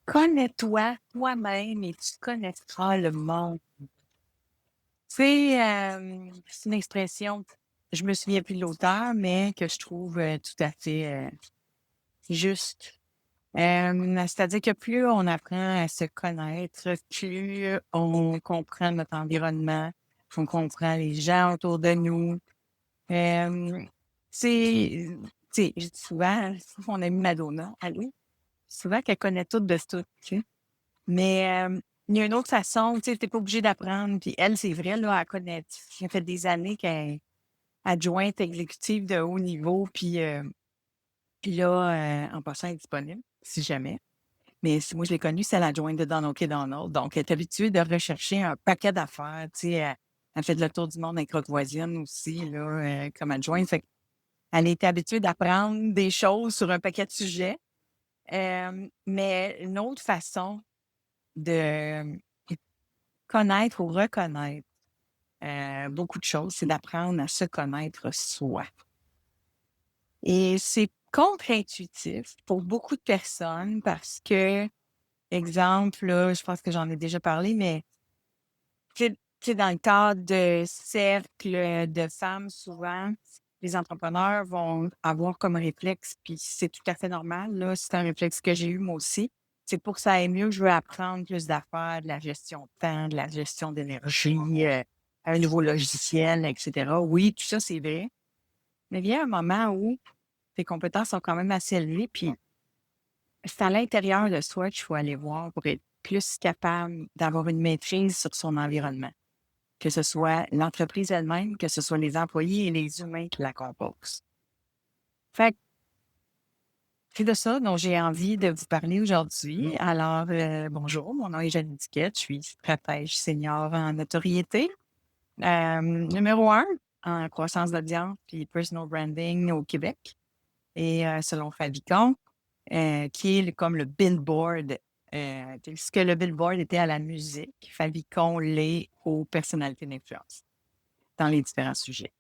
Connais-toi toi-même et tu connaîtras le monde. C'est une expression, je me souviens plus de l'auteur, mais que je trouve, tout à fait, juste. C'est-à-dire que plus on apprend à se connaître, plus on comprend notre environnement, on comprend les gens autour de nous. Hem, c'est je dis souvent, mon amie Madonna, elle, souvent qu'elle connaît tout de tout, tu sais? Mais, il y a une autre façon, tu sais, tu pas obligé d'apprendre. Puis elle, c'est vrai, là, elle connaît ça fait des années qu'elle est adjointe exécutive de haut niveau, puis là, en passant, elle est disponible, si jamais. Mais moi, je l'ai connue, c'est l'adjointe de Donald K. Donald. Donc, elle est habituée de rechercher un paquet d'affaires, tu sais, elle fait le tour du monde avec Croque-Voisine aussi, là, comme adjointe. Fait qu'elle était habituée d'apprendre des choses sur un paquet de sujets. Mais une autre façon de connaître ou reconnaître, beaucoup de choses, c'est d'apprendre à se connaître soi. Et c'est contre-intuitif pour beaucoup de personnes parce que, exemple, là, je pense que j'en ai déjà parlé, mais tu sais, dans le cadre de cercles de femmes, souvent, les entrepreneurs vont avoir comme réflexe, puis c'est tout à fait normal, là, c'est un réflexe que j'ai eu moi aussi. C'est pour que ça aille mieux, je veux apprendre plus d'affaires, de la gestion de temps, de la gestion d'énergie, un nouveau logiciel, et cetera. Oui, tout ça, c'est vrai. Mais il y a un moment où tes compétences sont quand même assez élevées, puis c'est à l'intérieur de soi qu'il faut aller voir pour être plus capable d'avoir une maîtrise sur son environnement. Que ce soit l'entreprise elle-même, que ce soit les employés et les humains qui la composent. Fait que c'est de ça dont j'ai envie de vous parler aujourd'hui. Alors, bonjour, mon nom est Jeanne Duquette, je suis stratège senior en notoriété. Numéro 1 en croissance d'audience puis personal branding au Québec et selon Favicon, qui est comme le billboard, ce que le billboard était à la musique, Favicon l'est aux personnalités d'influence dans les différents sujets.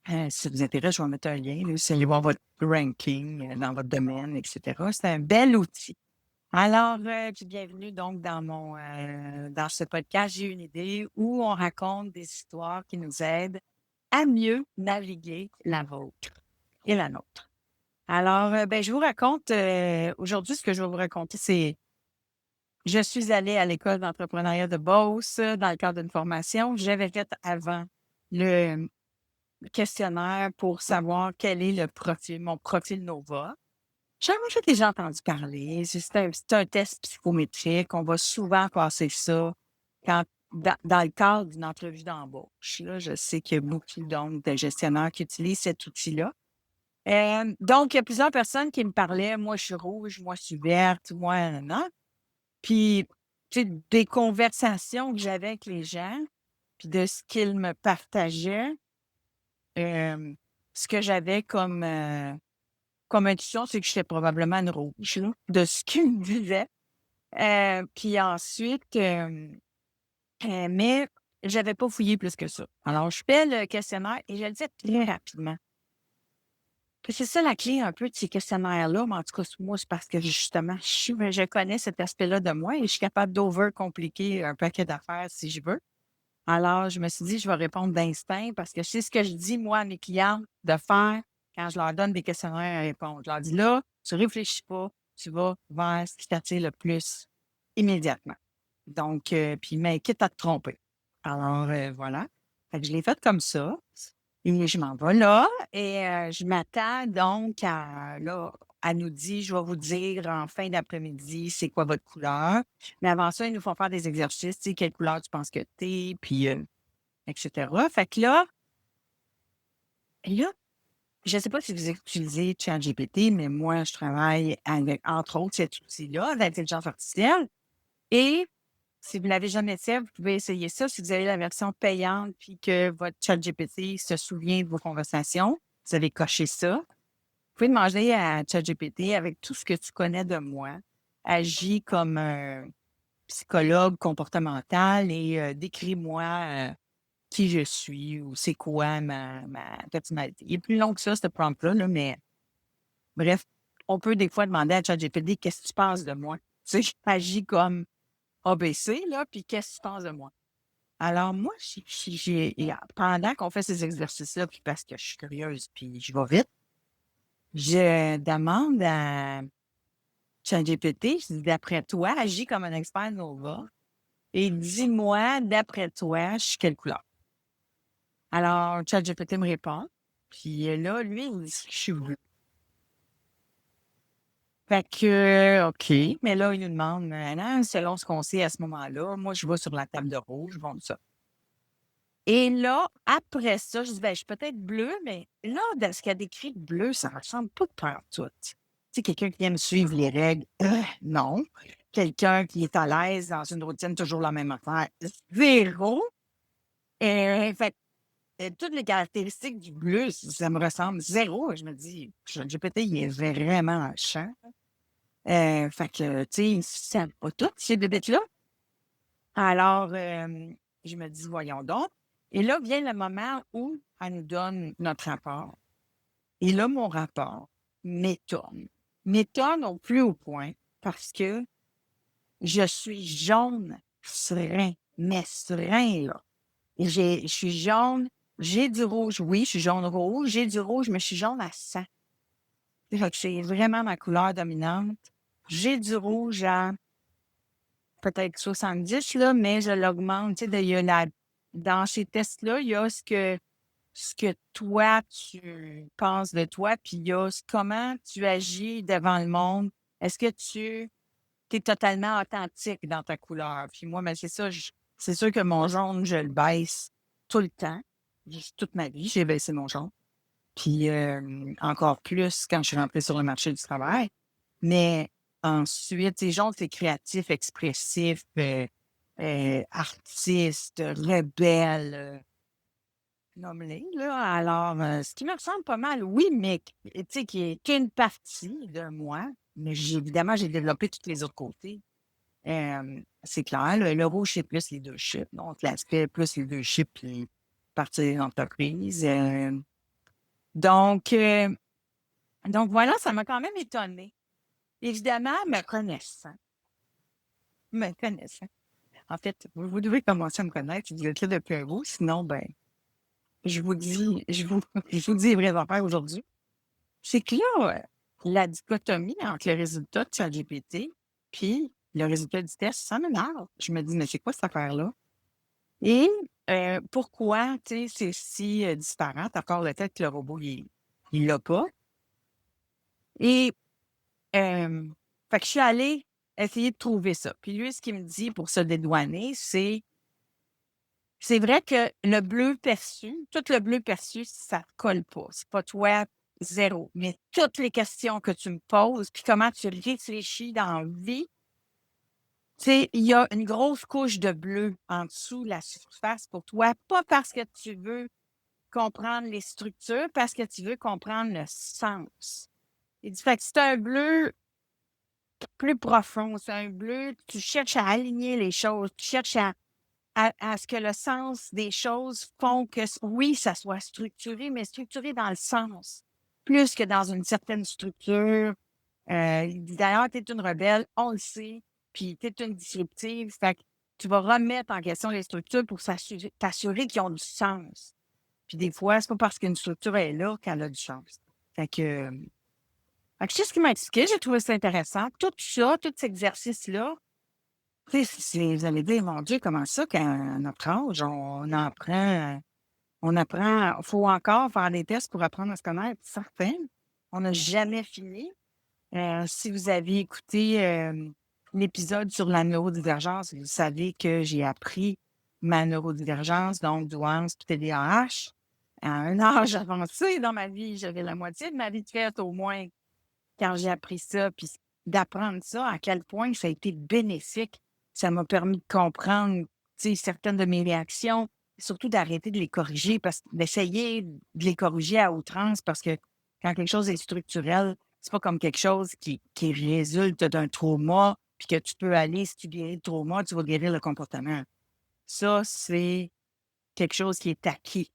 Si ça vous intéresse, je vais mettre un lien, là, si vous allez voir votre ranking dans votre domaine, et cetera. C'est un bel outil. Alors, puis bienvenue donc dans ce podcast «J'ai une idée» où on raconte des histoires qui nous aident à mieux naviguer la vôtre et la nôtre. Alors, ben, je vous raconte, aujourd'hui, ce que je vais vous raconter, c'est je suis allée à l'école d'entrepreneuriat de Beauce, dans le cadre d'une formation. J'avais fait avant le questionnaire pour savoir quel est mon profil Nova. J'ai déjà entendu parler. C'est un test psychométrique. On va souvent passer ça quand, dans le cadre d'une entrevue d'embauche. Là, je sais qu'il y a beaucoup donc, de gestionnaires qui utilisent cet outil-là. Donc, il y a plusieurs personnes qui me parlaient. Moi, je suis rouge, moi, je suis verte, moi, non. Puis, tu sais, des conversations que j'avais avec les gens, puis de ce qu'ils me partageaient. Hem, Ce que j'avais comme intuition, c'est que j'étais probablement une rouge, là, de ce qu'ils me disaient. Puis ensuite, mais j'avais pas fouillé plus que ça. Alors, je fais le questionnaire et je le disais très rapidement. Puis c'est ça la clé un peu de ces questionnaires-là, mais en tout cas, moi, c'est parce que justement, je connais cet aspect-là de moi et je suis capable d'over-compliquer un paquet d'affaires si je veux. Alors, je me suis dit: «Je vais répondre d'instinct» parce que c'est ce que je dis, moi, à mes clientes de faire quand je leur donne des questionnaires à répondre. Je leur dis: «Là, tu réfléchis pas, tu vas vers ce qui t'attire le plus immédiatement». Donc, puis mais quitte à te tromper. Alors, voilà. Fait que je l'ai fait comme ça et je m'en vais là et je m'attends donc à là, elle nous dit: «Je vais vous dire en fin d'après-midi c'est quoi votre couleur». Mais avant ça, ils nous font faire des exercices, tu sais, quelle couleur tu penses que tu es, puis, et cetera. Fait que là, je ne sais pas si vous utilisez ChatGPT, mais moi, je travaille avec, entre autres, cet outil-là, l'intelligence artificielle. Et si vous ne l'avez jamais fait, vous pouvez essayer ça. Si vous avez la version payante, puis que votre ChatGPT se souvient de vos conversations, vous avez coché ça. Vous pouvez demander à ChatGPT, avec tout ce que tu connais de moi, agis comme un psychologue comportemental et décris-moi qui je suis ou c'est quoi ma personnalité. Il est plus long que ça, ce prompt-là, là, mais bref, on peut des fois demander à ChatGPT: «Qu'est-ce que tu penses de moi?» tu sais, agis comme ABC, là, puis qu'est-ce que tu penses de moi? Alors moi, pendant qu'on fait ces exercices-là, puis parce que je suis curieuse, puis je vais vite, je demande à ChatGPT, je dis, d'après toi, agis comme un expert Nova et dis-moi, d'après toi, je suis quelle couleur? Alors, ChatGPT me répond, puis là, lui, il dit que je suis bleue. Fait que, OK, mais là, il nous demande, non, selon ce qu'on sait à ce moment-là, moi, je vais sur la table de rouge, je montre ça. Et là, après ça, je dis, ben, je suis peut-être bleue, mais là, dans ce qu'il y a décrit de bleu, ça ne ressemble pas de pantoute. Tu sais, quelqu'un qui aime suivre les règles, non. Quelqu'un qui est à l'aise dans une routine, toujours la même affaire, zéro. Fait toutes les caractéristiques du bleu, ça me ressemble zéro. Je me dis, GPT, il est vraiment un champ. Fait que, tu sais, ils ne savent pas tout, ces bébêtes-là. Alors, je me dis, voyons donc. Et là vient le moment où elle nous donne notre rapport. Et là, mon rapport m'étonne. M'étonne au plus haut point parce que je suis jaune serein, mais serein, là. Et je suis jaune, j'ai du rouge. Oui, je suis jaune-rouge, j'ai du rouge, mais je suis jaune à 100. Fait que c'est vraiment ma couleur dominante. J'ai du rouge à peut-être 70, là, mais je l'augmente. Tu sais, dans ces tests-là, il y a ce que toi, tu penses de toi, puis il y a comment tu agis devant le monde. Est-ce que tu es totalement authentique dans ta couleur? Puis moi, ben, c'est ça, c'est sûr que mon jaune, je le baisse tout le temps. Toute ma vie, j'ai baissé mon jaune. Puis encore plus quand je suis rentrée sur le marché du travail. Mais ensuite, tu sais, jaune, c'est créatif, expressif, artiste, rebelle. Nommé, là. Alors, ce qui me ressemble pas mal, oui, mais tu sais, qui est qu'une partie de moi, mais évidemment, j'ai développé tous les autres côtés. C'est clair, le rouge, c'est plus leadership. Donc, l'aspect plus leadership, puis partie d'entreprise. Donc, euh, donc, voilà, ça m'a quand même étonnée. Évidemment, me connaissant. En fait, vous devez commencer à me connaître, vous êtes là depuis un bout, sinon, ben, je vous dis les vraies affaires aujourd'hui. C'est que là, la dichotomie entre le résultat de ChatGPT puis le résultat du test, ça m'énerve. Je me dis: «Mais c'est quoi cette affaire-là?» Et pourquoi, tu sais, c'est si, disparate, encore le fait que le robot, il l'a pas. Et fait que je suis allée essayer de trouver ça. Puis lui, ce qu'il me dit pour se dédouaner, c'est vrai que le bleu perçu, tout le bleu perçu, ça colle pas. C'est pas toi, zéro. Mais toutes les questions que tu me poses, puis comment tu réfléchis dans la vie, tu sais, il y a une grosse couche de bleu en dessous de la surface pour toi, pas parce que tu veux comprendre les structures, parce que tu veux comprendre le sens. Il dit, fait que c'est un bleu plus profond, c'est un bleu, tu cherches à aligner les choses, tu cherches à ce que le sens des choses font que, oui, ça soit structuré, mais structuré dans le sens, plus que dans une certaine structure. D'ailleurs, tu es une rebelle, on le sait, puis tu es une disruptive. Fait que tu vas remettre en question les structures pour t'assurer qu'ils ont du sens. Puis des fois, c'est pas parce qu'une structure est là qu'elle a du sens. Fait que, c'est ce qui m'a expliqué, j'ai trouvé ça intéressant. Tout ça, tout cet exercice-là, tu sais, vous allez dire, mon Dieu, comment ça qu'à notre âge, on apprend, faut encore faire des tests pour apprendre à se connaître, certain. On n'a jamais fini. Si vous avez écouté l'épisode sur la neurodivergence, vous savez que j'ai appris ma neurodivergence, donc douance puis TDAH. À un âge avancé dans ma vie, j'avais la moitié de ma vie de faite au moins quand j'ai appris ça, puis d'apprendre ça, à quel point ça a été bénéfique. Ça m'a permis de comprendre, tu sais, certaines de mes réactions, surtout d'arrêter de les corriger, d'essayer de les corriger à outrance, parce que quand quelque chose est structurel, c'est pas comme quelque chose qui résulte d'un trauma, puis que tu peux aller, si tu guéris le trauma, tu vas guérir le comportement. Ça, c'est quelque chose qui est acquis.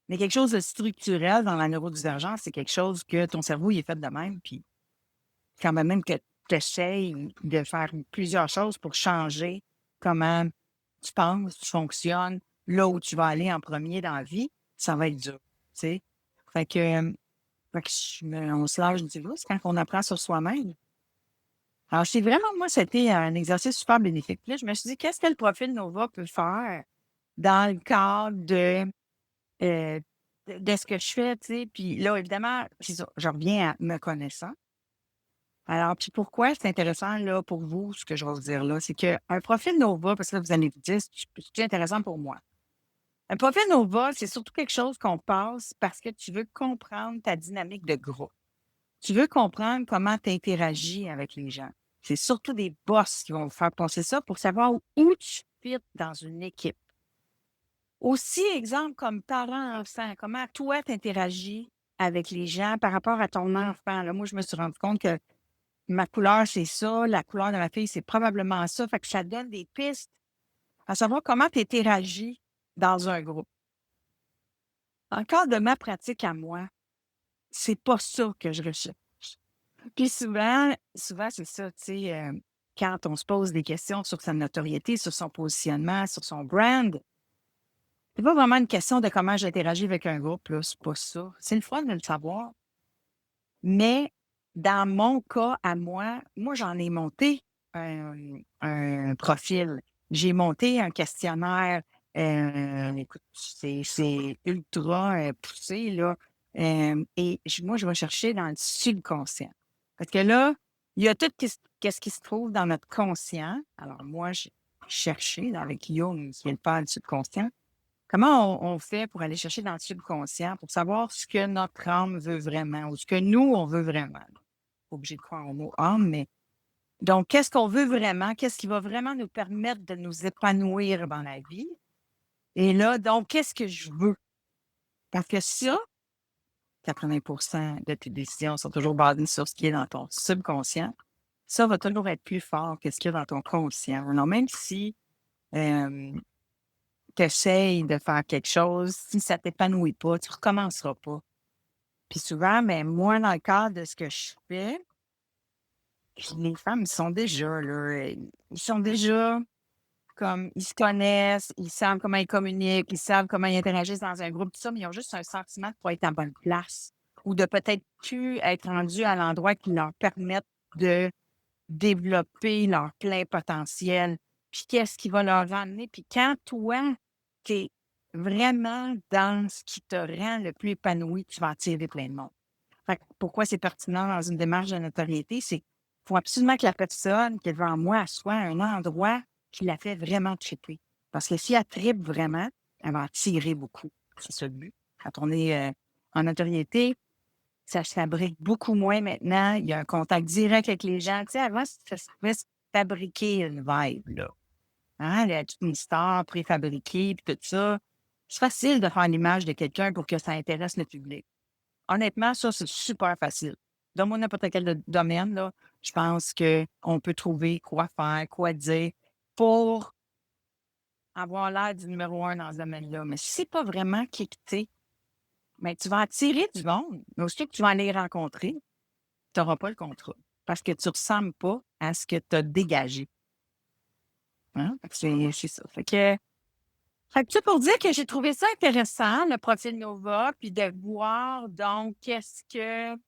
Mais quelque chose de structurel dans la neurodivergence, c'est quelque chose que ton cerveau il est fait de même, puis quand même que tu essaies de faire plusieurs choses pour changer comment tu penses, tu fonctionnes, là où tu vas aller en premier dans la vie, ça va être dur, tu sais? Fait que, on se lâche du lousse quand on apprend sur soi-même. Alors, c'est vraiment, moi, c'était un exercice super bénéfique. Puis là, je me suis dit, qu'est-ce que le profil Nova peut faire dans le cadre euh, de ce que je fais, tu sais? Puis là, évidemment, c'est ça, je reviens à me connaissant. Alors, puis pourquoi c'est intéressant, là, pour vous, ce que je vais vous dire là, c'est qu'un profil Nova, parce que là, vous allez vous dire, c'est intéressant pour moi. Un profil Nova, c'est surtout quelque chose qu'on passe parce que tu veux comprendre ta dynamique de groupe. Tu veux comprendre comment tu interagis avec les gens. C'est surtout des boss qui vont vous faire passer ça pour savoir où tu fites dans une équipe. Aussi, exemple, comme parent-enfant, comment toi, tu interagis avec les gens par rapport à ton enfant. Là, moi, je me suis rendu compte que ma couleur, c'est ça, la couleur de ma fille, c'est probablement ça. Fait que ça donne des pistes à savoir comment tu interagis dans un groupe. Encore de ma pratique à moi, c'est pas ça que je recherche. Puis souvent c'est ça, tu sais, quand on se pose des questions sur sa notoriété, sur son positionnement, sur son brand, c'est pas vraiment une question de comment j'interagis avec un groupe, là, c'est pas ça. C'est le fun de le savoir, mais dans mon cas à moi, j'en ai monté un profil. J'ai monté un questionnaire, écoute, c'est ultra, poussé, là, et moi, je vais chercher dans le subconscient. Parce que là, il y a tout qu'est-ce qui se trouve dans notre conscient. Alors moi, j'ai cherché avec Jung, qui est le père du subconscient. Comment on fait pour aller chercher dans le subconscient pour savoir ce que notre âme veut vraiment ou ce que nous, on veut vraiment? Pas obligé de croire au mot âme, mais donc, qu'est-ce qu'on veut vraiment? Qu'est-ce qui va vraiment nous permettre de nous épanouir dans la vie? Et là, donc, qu'est-ce que je veux? Parce que ça, 80% de tes décisions sont toujours basées sur ce qui est dans ton subconscient. Ça va toujours être plus fort que ce qu'il y a dans ton conscient. Non, même si tu essayes de faire quelque chose, si ça ne t'épanouit pas, tu ne recommenceras pas. Puis souvent, mais moi, dans le cadre de ce que je fais, puis les femmes, ils sont déjà là, ils sont déjà comme, ils se connaissent, ils savent comment ils communiquent, ils savent comment ils interagissent dans un groupe, tout ça, mais ils ont juste un sentiment de ne pas être à bonne place ou de peut-être plus être rendu à l'endroit qui leur permette de développer leur plein potentiel. Puis qu'est-ce qui va leur ramener? Puis quand toi, tu es vraiment dans ce qui te rend le plus épanoui, tu vas attirer plein de monde. Fait que pourquoi c'est pertinent dans une démarche de notoriété? C'est qu'il faut absolument que la personne qui est devant moi soit à un endroit qui la fait vraiment triper. Parce que si elle tripe vraiment, elle va attirer beaucoup. C'est ça le but. Quand on est en notoriété, ça se fabrique beaucoup moins maintenant. Il y a un contact direct avec les gens. Tu sais, avant, ça se pouvait se fabriquer une vibe, là. Hein? Il y a toute une histoire préfabriquée, puis tout ça. C'est facile de faire l'image de quelqu'un pour que ça intéresse le public. Honnêtement, ça, c'est super facile. Donne-moi n'importe quel domaine, là, je pense qu'on peut trouver quoi faire, quoi dire pour avoir l'air du numéro un dans ce domaine-là. Mais si c'est pas vraiment qui que t'es, ben, tu vas attirer du monde. Mais aussi que tu vas aller rencontrer, tu n'auras pas le contrat parce que tu ne ressembles pas à ce que tu as dégagé. Hein? Fait que c'est ça. Fait que ça pour dire que j'ai trouvé ça intéressant, le profil Nova, puis de voir donc qu'est-ce que, tu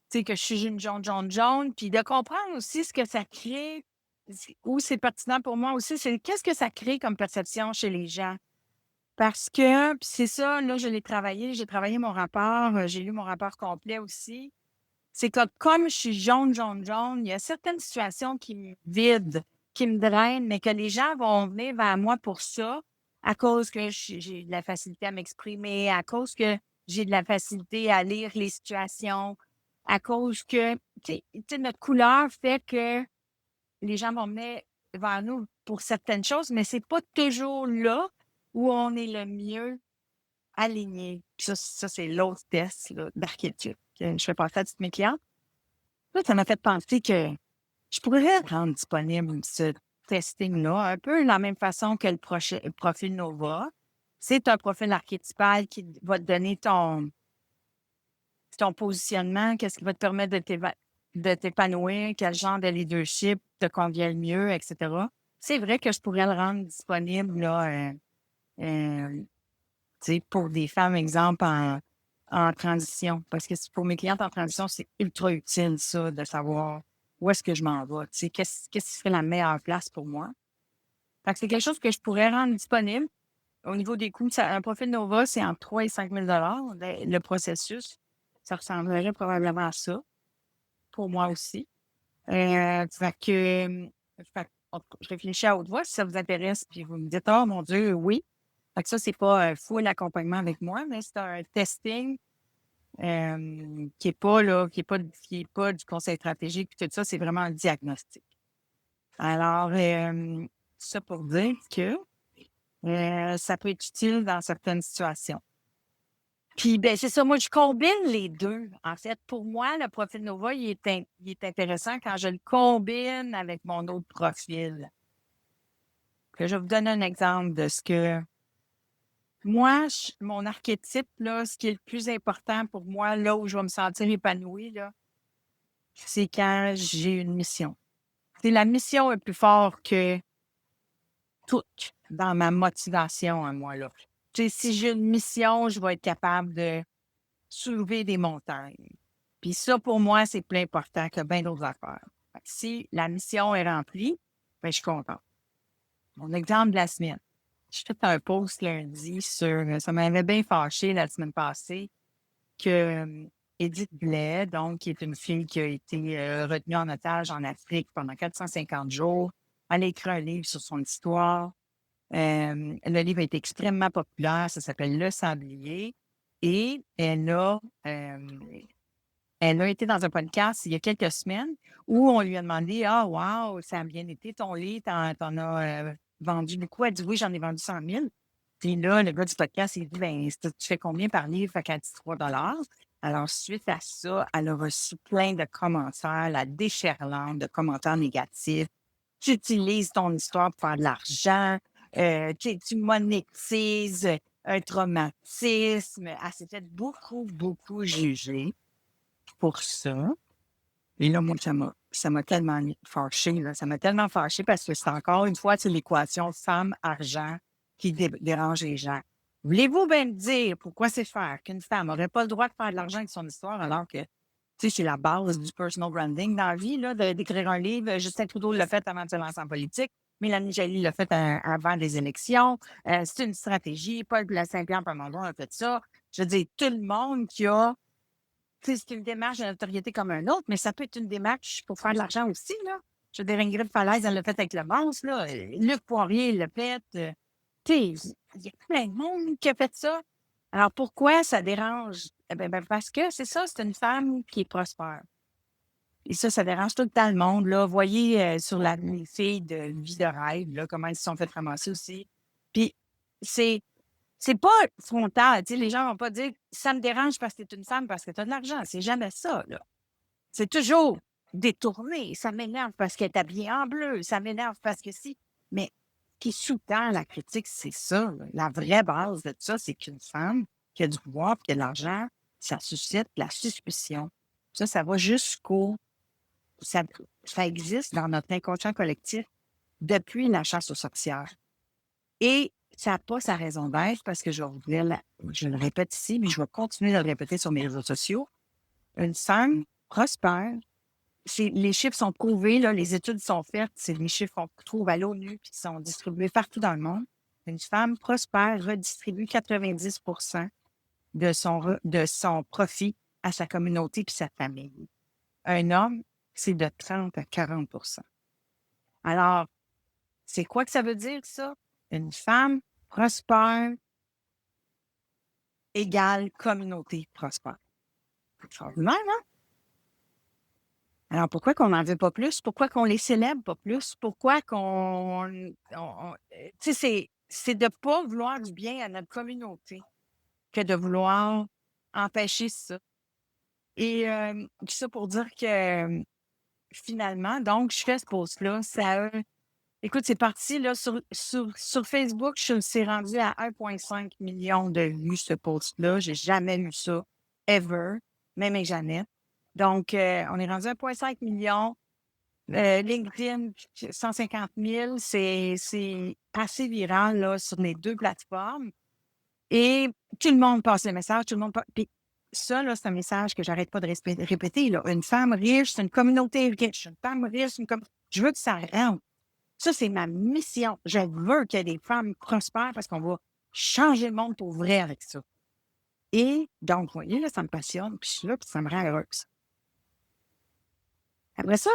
sais, que je suis une jaune, puis de comprendre aussi ce que ça crée, où c'est pertinent pour moi aussi, c'est qu'est-ce que ça crée comme perception chez les gens. Parce que, puis c'est ça, là, je l'ai travaillé, j'ai travaillé mon rapport, j'ai lu mon rapport complet aussi. C'est que comme je suis jaune, il y a certaines situations qui me vident, qui me drainent, mais que les gens vont venir vers moi pour ça, à cause que j'ai de la facilité à m'exprimer, à cause que j'ai de la facilité à lire les situations, à cause que, tu sais, notre couleur fait que les gens vont venir vers nous pour certaines choses, mais c'est pas toujours là où on est le mieux aligné. Puis ça c'est l'autre test là, d'archétype que je fais passer à toutes mes clientes. Là, ça m'a fait penser que je pourrais rendre disponible ce testing-là un peu de la même façon que le profil Nova. C'est un profil archétypal qui va te donner ton positionnement, qu'est-ce qui va te permettre de de t'épanouir, quel genre de leadership te convient le mieux, et cetera. C'est vrai que je pourrais le rendre disponible là, tu sais, pour des femmes, exemple, en transition. Parce que pour mes clientes en transition, c'est ultra utile, ça, de savoir où est-ce que je m'en vais. Tu sais, qu'est-ce qui serait la meilleure place pour moi? Fait que c'est quelque chose que je pourrais rendre disponible. Au niveau des coûts, un profil Nova, c'est entre 3 et 5 000 le processus. Ça ressemblerait probablement à ça, pour moi aussi. Fait que, je réfléchis à haute voix si ça vous intéresse, puis vous me dites, oh mon Dieu, oui. Fait que ça, c'est pas un full accompagnement avec moi, mais c'est un testing qui est pas là, qui est pas du conseil stratégique, puis tout ça, c'est vraiment un diagnostic. Alors, ça pour dire que ça peut être utile dans certaines situations. Puis, ben, c'est ça, moi, je combine les deux. En fait, pour moi, le profil Nova, il est intéressant quand je le combine avec mon autre profil. Que je vais vous donner un exemple de ce que moi, mon archétype, là, ce qui est le plus important pour moi, là où je vais me sentir épanouie, là, c'est quand j'ai une mission. C'est la mission est plus forte que tout dans ma motivation à moi, là. Tu sais, si j'ai une mission, je vais être capable de soulever des montagnes. Puis ça, pour moi, c'est plus important que bien d'autres affaires. Fait que si la mission est remplie, ben, je suis contente. Mon exemple de la semaine. J'ai fait un post lundi sur, ça m'avait bien fâché la semaine passée, que Edith Blais, donc, qui est une fille qui a été retenue en otage en Afrique pendant 450 jours, elle a écrit un livre sur son histoire. Le livre est extrêmement populaire, ça s'appelle Le Sablier. Et elle a été dans un podcast il y a quelques semaines où on lui a demandé: Ah, wow, ça a bien été ton livre, t'en as vendu beaucoup. Elle dit: Oui, j'en ai vendu 100 000. Puis là, le gars du podcast, il dit: Ben, tu fais combien par livre? Fait qu'elle dit 3 $. Alors, suite à ça, elle a reçu plein de commentaires, la déferlante de commentaires négatifs. Tu utilises ton histoire pour faire de l'argent, tu monétises un traumatisme. Elle s'est fait beaucoup, beaucoup juger pour ça. Et là, moi, ça m'a tellement fâchée, là. Ça m'a tellement fâchée parce que c'est encore une fois, c'est l'équation femme-argent qui dérange les gens. Voulez-vous bien me dire pourquoi c'est faire qu'une femme n'aurait pas le droit de faire de l'argent avec son histoire alors que, tu sais, c'est la base du personal branding dans la vie, là, d'écrire un livre. Justin Trudeau l'a fait avant de se lancer en politique. Mélanie Joly l'a fait avant les élections. C'est une stratégie. Paul Saint-Pierre Plamondon a fait ça. Je veux dire, tout le monde qui a c'est une démarche de notoriété comme un autre, mais ça peut être une démarche pour faire de l'argent aussi, là. Je veux dire, Ingrid Falaise, elle l'a fait avec le boss, là. Luc Poirier l'a fait. Tu sais, il y a plein de monde qui a fait ça. Alors, pourquoi ça dérange? Eh ben, parce que c'est ça, c'est une femme qui est prospère. Et ça dérange tout le temps le monde, là. Voyez sur les filles de Vie de rêve, là, comment elles se sont fait ramasser aussi. Puis, c'est pas frontal, tu sais, les gens vont pas dire: «Ça me dérange parce que tu es une femme, parce que tu as de l'argent». C'est jamais ça, là. C'est toujours détourné. «Ça m'énerve parce qu'elle est habillée en bleu, ça m'énerve parce que si». Mais ce qui sous-tend la critique, c'est ça, là. La vraie base de ça, c'est qu'une femme qui a du pouvoir et qui a de l'argent, ça suscite la suspicion. Ça va jusqu'au ça ça existe dans notre inconscient collectif depuis la chasse aux sorcières. Et ça n'a pas sa raison d'être parce que je vais vous dire, je le répète ici, mais je vais continuer de le répéter sur mes réseaux sociaux. Une femme prospère, les chiffres sont prouvés, là, les études sont faites, les chiffres qu'on trouve à l'ONU puis qui sont distribués partout dans le monde. Une femme prospère redistribue 90 de son profit à sa communauté puis sa famille. Un homme, c'est de 30 à 40 Alors, c'est quoi que ça veut dire, ça? Une femme prospère égale communauté prospère. C'est extraordinaire, hein? Alors, pourquoi qu'on n'en veut pas plus? Pourquoi qu'on les célèbre pas plus? Pourquoi tu sais, c'est de ne pas vouloir du bien à notre communauté que de vouloir empêcher ça. Et ça pour dire que finalement, donc, je fais ce post-là. Écoute, c'est parti, là, sur Facebook, c'est rendu à 1,5 million de vues, ce post-là. J'ai jamais vu ça, ever, même avec Jeannette. Donc, on est rendu à 1,5 million. LinkedIn, 150 000, c'est assez viral là, sur les deux plateformes. Et tout le monde passe le message, tout le monde passe. Puis ça, là, c'est un message que j'arrête pas de répéter. Là. Une femme riche, c'est une communauté riche. Une femme riche, c'est une communauté. Je veux que ça rentre. Ça, c'est ma mission. Je veux qu'il y ait des femmes prospères parce qu'on va changer le monde pour vrai avec ça. Et donc, vous voyez, là, ça me passionne, puis je suis là, puis ça me rend heureuse. Après ça,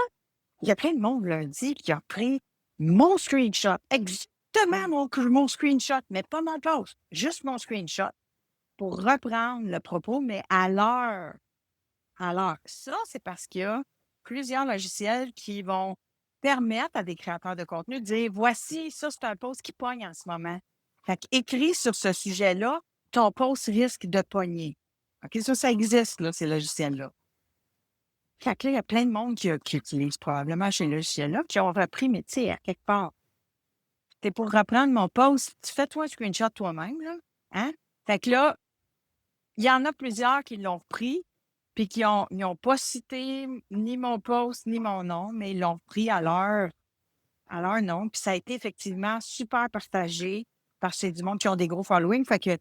il y a plein de monde lundi qui a pris mon screenshot, exactement mon screenshot, mais pas ma post, juste mon screenshot pour reprendre le propos, mais à l'heure. Alors, ça, c'est parce qu'il y a plusieurs logiciels qui vont permettre à des créateurs de contenu de dire voici, ça, c'est un post qui pogne en ce moment. Fait qu'écris sur ce sujet-là, ton post risque de pogner. OK, ça existe, là, ces logiciels-là. Fait que là, il y a plein de monde qui utilise probablement ces logiciels-là, qui ont repris, mais tu sais, à quelque part. C'est pour reprendre mon post, tu fais-toi un screenshot toi-même, là. Hein? Fait que là, il y en a plusieurs qui l'ont pris, puis qui n'ont pas cité ni mon post, ni mon nom, mais ils l'ont pris à leur nom. Puis ça a été effectivement super partagé par c'est du monde qui ont des gros followings. Fait que,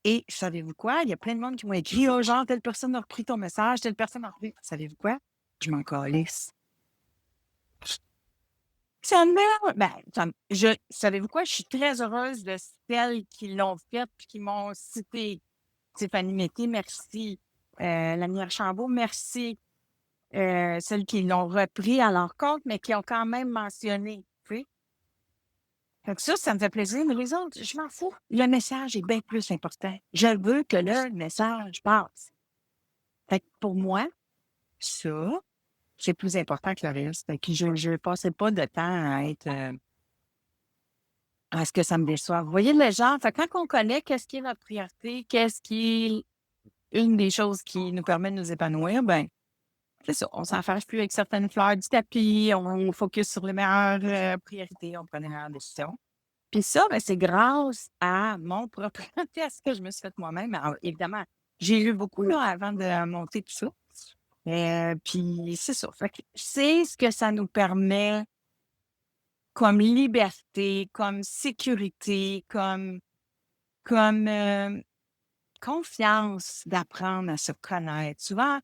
et savez-vous quoi? Il y a plein de monde qui m'ont écrit, oh, genre, telle personne a repris ton message, telle personne a repris. Savez-vous quoi? Je m'en calisse. Ça me... Ben, savez-vous quoi? Je suis très heureuse de celles qui l'ont fait puis qui m'ont cité. Stéphanie Mété, merci. L'ami Archambault, merci. Celles qui l'ont repris à leur compte, mais qui ont quand même mentionné. Tu sais. Fait que ça me fait plaisir. Mais les autres, je m'en fous. Le message est bien plus important. Je veux que le message passe. Fait que pour moi, ça, c'est plus important que le reste. Fait que je ne passais pas de temps à être... à ce que ça me déçoive. Vous voyez le genre? Fait que quand on connaît qu'est-ce qui est notre priorité, qu'est-ce qui est une des choses qui nous permet de nous épanouir, ben c'est ça. On s'en fâche plus avec certaines fleurs du tapis, on focus sur les meilleures priorités, on prend les meilleures décisions. Puis ça, ben, c'est grâce à mon propre test que je me suis fait moi-même. Alors, évidemment, j'ai lu beaucoup là, avant de monter tout ça. Puis c'est ça. Fait que c'est ce que ça nous permet comme liberté, comme sécurité, comme confiance d'apprendre à se connaître. Souvent,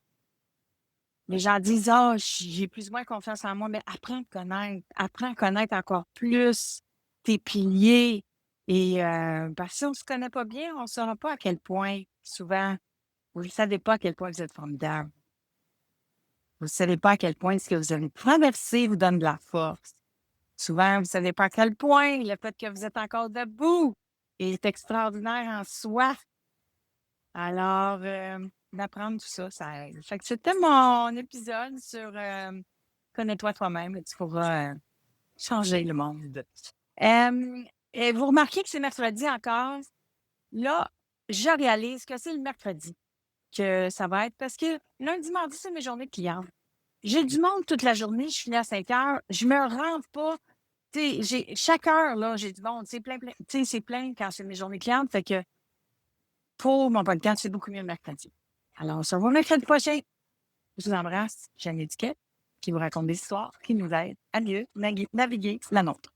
les gens disent ah, j'ai plus ou moins confiance en moi, mais apprends à connaître encore plus tes piliers. Et parce que si on ne se connaît pas bien, on ne saura pas à quel point, souvent, vous ne savez pas à quel point vous êtes formidable. Vous ne savez pas à quel point ce que vous avez traversé vous donne de la force. Souvent, vous ne savez pas à quel point le fait que vous êtes encore debout est extraordinaire en soi. Alors, d'apprendre tout ça, ça aide. Fait que c'était mon épisode sur Connais-toi toi-même et tu pourras changer le monde. Et vous remarquez que c'est mercredi encore. Là, je réalise que c'est le mercredi que ça va être parce que lundi, mardi, c'est mes journées clientes. J'ai du monde toute la journée, je finis à 5 heures, je me rends pas. Tu sais, chaque heure, là, j'ai du monde. C'est plein. Tu sais, c'est plein quand c'est mes journées clientes. Fait que pour mon podcast, c'est beaucoup mieux le mercredi. Alors, on se revoit mercredi prochain. Je vous embrasse. Jeanne Étiquette, qui vous raconte des histoires qui nous aident à mieux naviguer la nôtre.